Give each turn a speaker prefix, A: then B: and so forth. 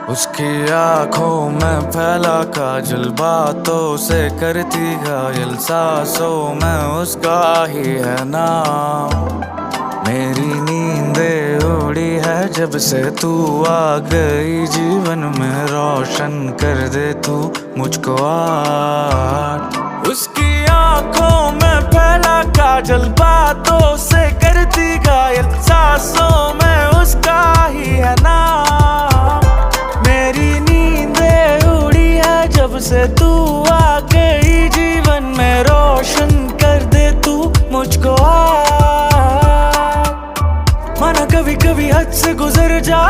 A: उसकी आंखों में फैला काजल, बातों से करती घायल, सांसों में उसका ही है नाम। मेरी नींदें उड़ी है जब से तू आ गई जीवन में, रोशन कर दे तू मुझको आज। उसकी आंखों में फैला काजल, बातों से करती घायल, सांसों में उसका ही है नाम। मेरी नींदें उड़ी है जब से तू आ गई जीवन में, रोशन कर दे तू मुझको आज। माना कभी कभी हद से गुजर जा